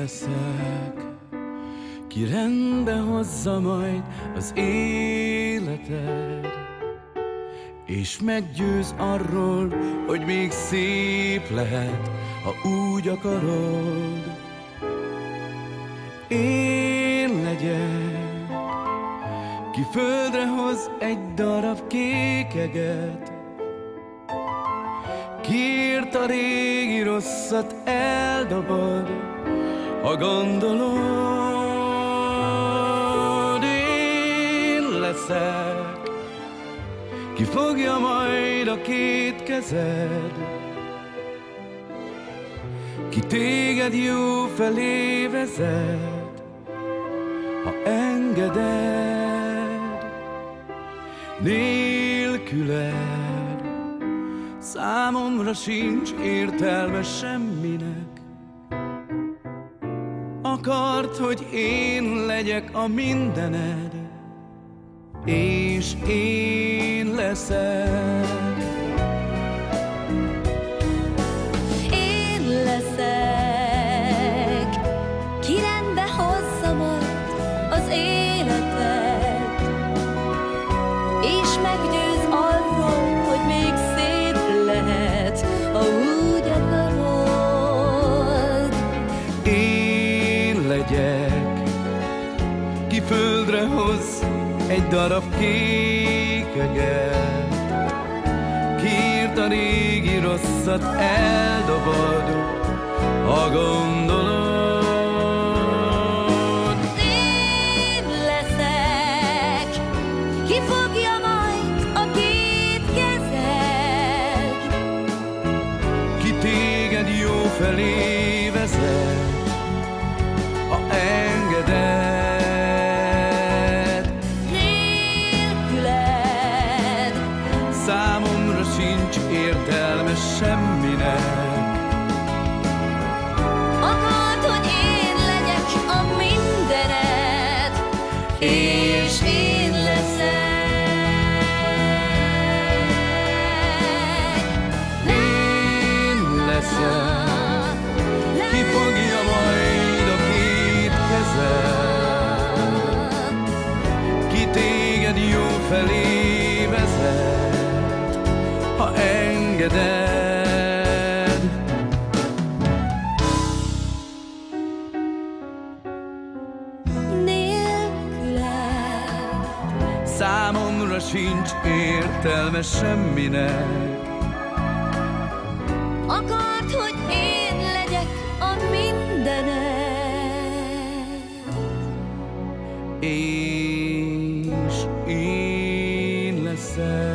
leszek, ki rendbe hozza majd az életed, és meggyőz arról, hogy még szép lehet, ha úgy akarod. Én legyek, ki földre hoz egy darab kékeget, kiírt a régi rosszat eldobod, ha gondolod. Én leszek, ki fogja majd a két kezed, ki téged jó felé vezet, ha engeded. Nélküled számomra sincs értelme semminek. Akart, hogy én legyek a mindened, és én leszek. Én leszek, ki rendbe hozza majd az életed, és meggyőz arról, hogy még szép lehet, ha úgy akarod. Én legyek, ki földre hoz egy darab kékeget, kiírt a régi rosszat eldobod, ha gondolod. Én leszek, ki fogja majd a két kezed, ki téged jó felé vezet, ha engeded. Számomra sincs értelme semminek. Akart, hogy én legyek a mindened, és én leszek. Én leszek, ki fogja majd a két kezed, ki téged jó felé vezet, ha engeded. Nélküled Számomra sincs értelme semminek. akart, hogy én legyek a mindened, És én leszek.